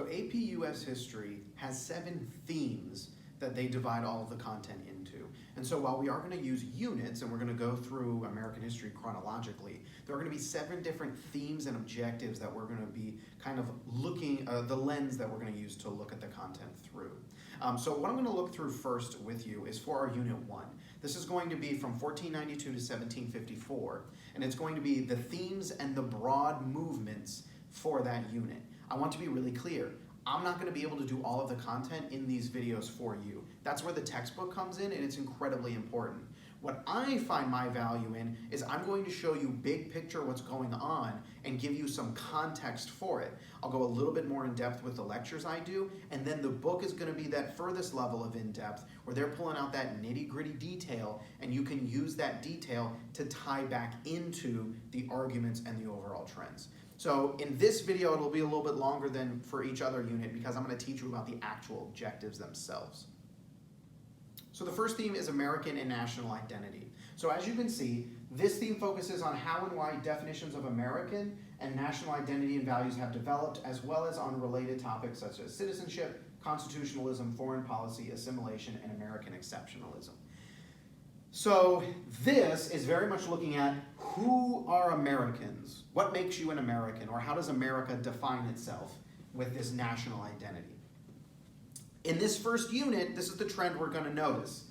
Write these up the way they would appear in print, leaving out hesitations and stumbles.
So AP US History has 7 themes that they divide all of the content into. And so while we are going to use units, and we're going to go through American history chronologically, there are going to be 7 different themes and objectives that we're going to be kind of looking, the lens that we're going to use to look at the content through. So what I'm going to look through first with you is for our Unit 1. This is going to be from 1492 to 1754, and it's going to be the themes and the broad movements for that unit. I want to be really clear. I'm not going to be able to do all of the content in these videos for you. That's where the textbook comes in, and it's incredibly important. What I find my value in is I'm going to show you big picture what's going on and give you some context for it. I'll go a little bit more in depth with the lectures I do, and then the book is going to be that furthest level of in depth where they're pulling out that nitty-gritty detail, and you can use that detail to tie back into the arguments and the overall trends. So in this video, it'll be a little bit longer than for each other unit because I'm going to teach you about the actual objectives themselves. So the first theme is American and national identity. So as you can see, this theme focuses on how and why definitions of American and national identity and values have developed, as well as on related topics such as citizenship, constitutionalism, foreign policy, assimilation, and American exceptionalism. So this is very much looking at who are Americans, what makes you an American, or how does America define itself with this national identity. In this first unit, this is the trend we're going to notice.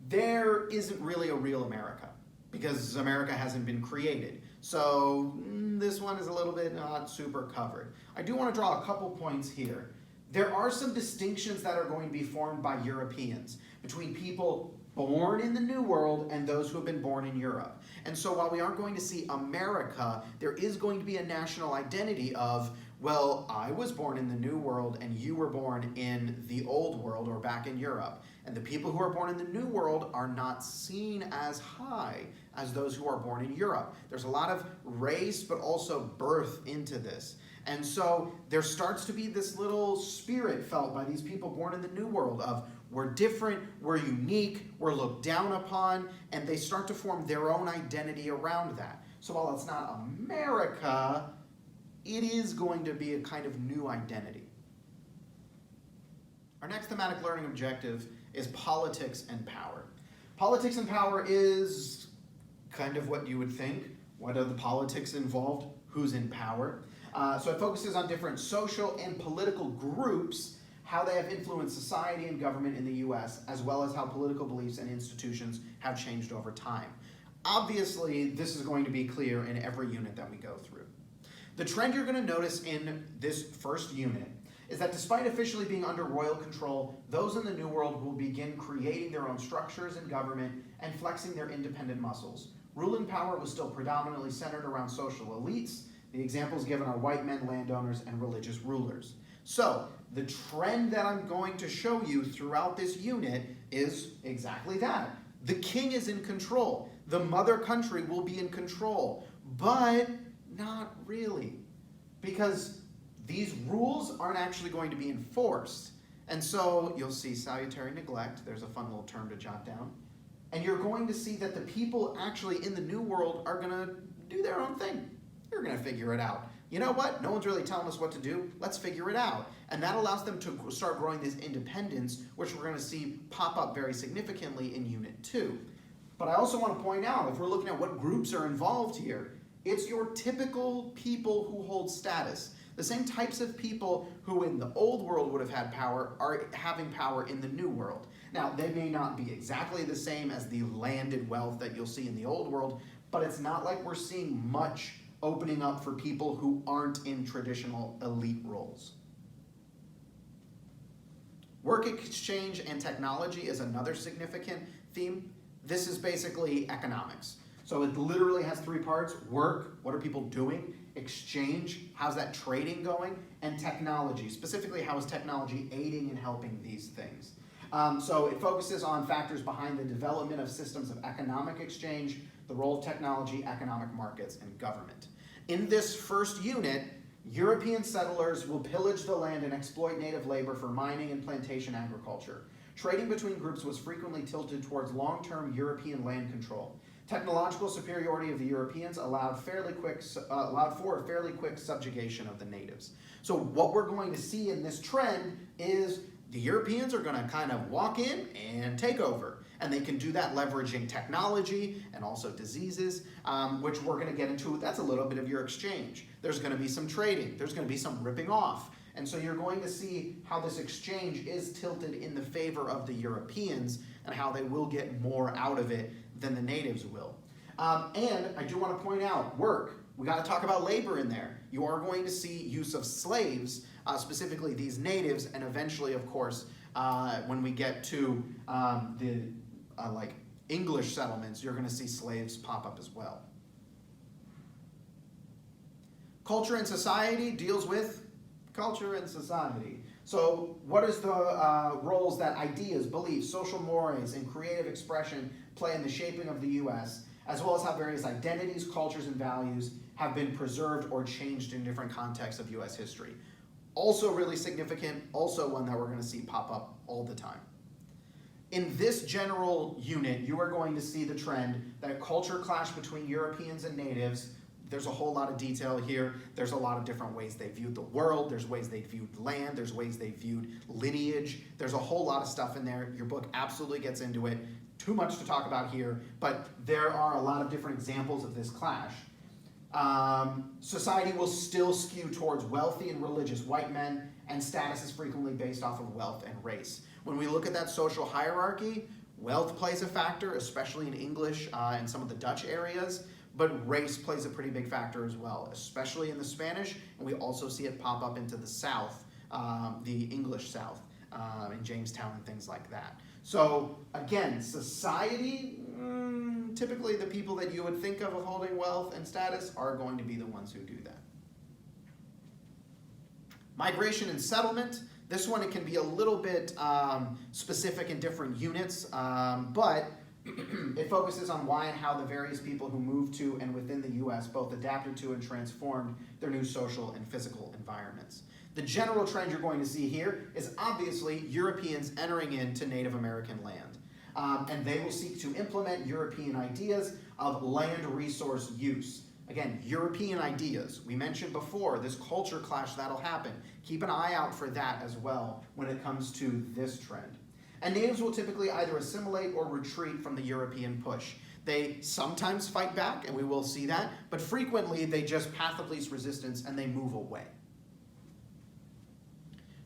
There isn't really a real America because America hasn't been created. So this one is a little bit not super covered. I do want to draw a couple points here. There are some distinctions that are going to be formed by Europeans between people born in the New World and those who have been born in Europe. And so while we aren't going to see America, there is going to be a national identity of, well, I was born in the New World and you were born in the Old World or back in Europe. And the people who are born in the New World are not seen as high as those who are born in Europe. There's a lot of race, but also birth into this. And so there starts to be this little spirit felt by these people born in the New World of, we're different, we're unique, we're looked down upon, and they start to form their own identity around that. So while it's not America, it is going to be a kind of new identity. Our next thematic learning objective is politics and power. Politics and power is kind of what you would think. What are the politics involved? Who's in power? So it focuses on different social and political groups, how they have influenced society and government in the US, as well as how political beliefs and institutions have changed over time. Obviously, this is going to be clear in every unit that we go through. The trend you're going to notice in this first unit is that despite officially being under royal control, those in the New World will begin creating their own structures in government and flexing their independent muscles. Ruling power was still predominantly centered around social elites. The examples given are white men, landowners, and religious rulers. So, the trend that I'm going to show you throughout this unit is exactly that. The king is in control. The mother country will be in control, but not really, because these rules aren't actually going to be enforced. And so you'll see salutary neglect. There's a fun little term to jot down. And you're going to see that the people actually in the New World are going to do their own thing. You're going to figure it out. You know what? No one's really telling us what to do. Let's figure it out. And that allows them to start growing this independence, which we're going to see pop up very significantly in Unit 2. But I also want to point out, if we're looking at what groups are involved here, it's your typical people who hold status. The same types of people who in the Old World would have had power are having power in the New World. Now, they may not be exactly the same as the landed wealth that you'll see in the Old World, but it's not like we're seeing much opening up for people who aren't in traditional elite roles. Work exchange and technology is another significant theme. This is basically economics. So it literally has 3 parts: work, what are people doing? Exchange, how's that trading going? And technology, specifically how is technology aiding and helping these things? So it focuses on factors behind the development of systems of economic exchange, the role of technology, economic markets, and government. In this first unit, European settlers will pillage the land and exploit native labor for mining and plantation agriculture. Trading between groups was frequently tilted towards long-term European land control. Technological superiority of the Europeans allowed for a fairly quick subjugation of the natives. So what we're going to see in this trend is the Europeans are going to kind of walk in and take over. And they can do that leveraging technology and also diseases, which we're going to get into. That's a little bit of your exchange. There's going to be some trading. There's going to be some ripping off. And so you're going to see how this exchange is tilted in the favor of the Europeans and how they will get more out of it than the natives will. And I do want to point out work. We got to talk about labor in there. You are going to see use of slaves, specifically these natives, and eventually, of course, when we get to the like English settlements, you're going to see slaves pop up as well. Culture and society deals with culture and society. So what is the roles that ideas, beliefs, social mores, and creative expression play in the shaping of the U.S., as well as how various identities, cultures, and values have been preserved or changed in different contexts of U.S. history. Also really significant, also one that we're going to see pop up all the time. In this general unit, you are going to see the trend that culture clash between Europeans and natives. There's a whole lot of detail here. There's a lot of different ways they viewed the world. There's ways they viewed land. There's ways they viewed lineage. There's a whole lot of stuff in there. Your book absolutely gets into it. Too much to talk about here, but there are a lot of different examples of this clash. Society will still skew towards wealthy and religious white men, and status is frequently based off of wealth and race. When we look at that social hierarchy, wealth plays a factor, especially in English and some of the Dutch areas, but race plays a pretty big factor as well, especially in the Spanish, and we also see it pop up into the South, the English South, in Jamestown and things like that. So again, society, typically the people that you would think of holding wealth and status are going to be the ones who do that. Migration and settlement. This one, it can be a little bit specific in different units, but it focuses on why and how the various people who moved to and within the U.S. both adapted to and transformed their new social and physical environments. The general trend you're going to see here is obviously Europeans entering into Native American land. And they will seek to implement European ideas of land resource use. Again, European ideas. We mentioned before this culture clash that'll happen. Keep an eye out for that as well when it comes to this trend. And natives will typically either assimilate or retreat from the European push. They sometimes fight back, and we will see that, but frequently they just path of least resistance and they move away.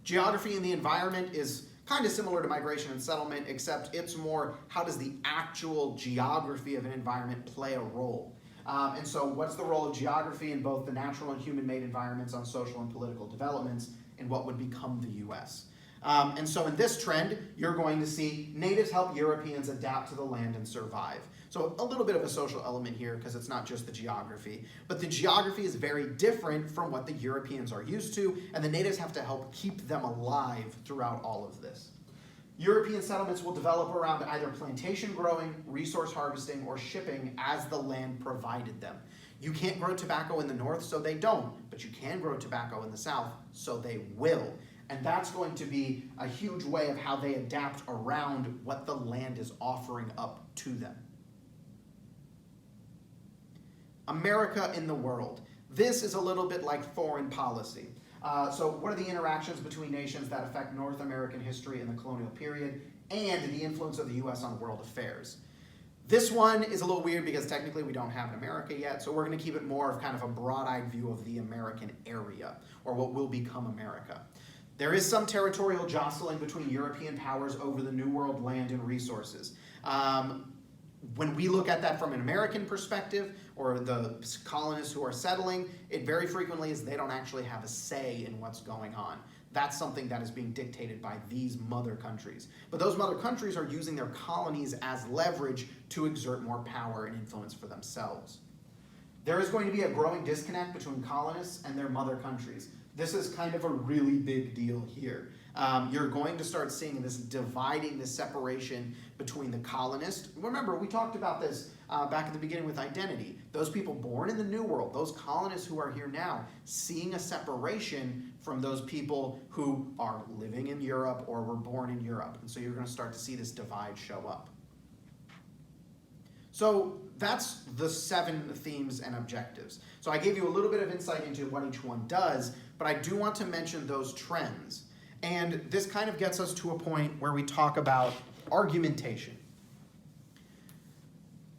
Geography and the environment is kind of similar to migration and settlement, except it's more how does the actual geography of an environment play a role. And so what's the role of geography in both the natural and human-made environments on social and political developments in what would become the U.S.? And so in this trend, you're going to see natives help Europeans adapt to the land and survive. So a little bit of a social element here because it's not just the geography, but the geography is very different from what the Europeans are used to, and the natives have to help keep them alive throughout all of this. European settlements will develop around either plantation growing, resource harvesting, or shipping as the land provided them. You can't grow tobacco in the north, so they don't, but you can grow tobacco in the south, so they will. And that's going to be a huge way of how they adapt around what the land is offering up to them. America in the world. This is a little bit like foreign policy. So what are the interactions between nations that affect North American history in the colonial period and the influence of the U.S. on world affairs? This one is a little weird because technically we don't have an America yet, so we're going to keep it more of kind of a broad-eyed view of the American area, or what will become America. There is some territorial jostling between European powers over the New World land and resources. When we look at that from an American perspective, or the colonists who are settling, it very frequently is they don't actually have a say in what's going on. That's something that is being dictated by these mother countries. But those mother countries are using their colonies as leverage to exert more power and influence for themselves. There is going to be a growing disconnect between colonists and their mother countries. This is kind of a really big deal here. You're going to start seeing this dividing, this separation between the colonists. Remember, we talked about this back at the beginning with identity. Those people born in the New World, those colonists who are here now, seeing a separation from those people who are living in Europe or were born in Europe. And so you're going to start to see this divide show up. So that's the 7 themes and objectives. So I gave you a little bit of insight into what each one does, but I do want to mention those trends. And this kind of gets us to a point where we talk about argumentation.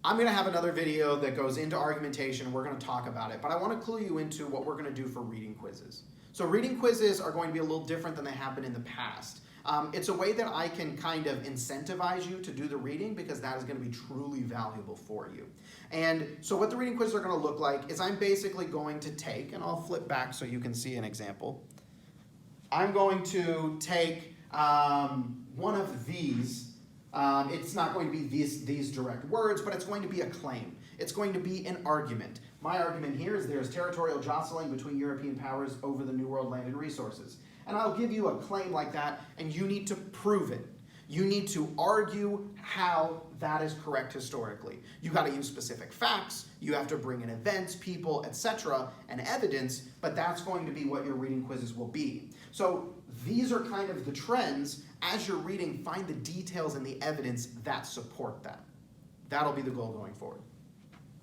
I'm going to have another video that goes into argumentation. We're going to talk about it, but I want to clue you into what we're going to do for reading quizzes. So reading quizzes are going to be a little different than they have been in the past. It's a way that I can kind of incentivize you to do the reading because that is going to be truly valuable for you. And so what the reading quizzes are going to look like is I'm basically going to take, and I'll flip back so you can see an example. I'm going to take one of these. It's not going to be these direct words, but it's going to be a claim. It's going to be an argument. My argument here is there's territorial jostling between European powers over the New World land and resources. And I'll give you a claim like that, and you need to prove it. You need to argue how that is correct historically. You got to use specific facts, you have to bring in events, people, etc., and evidence, but that's going to be what your reading quizzes will be. So these are kind of the trends. As you're reading, find the details and the evidence that support that. That'll be the goal going forward.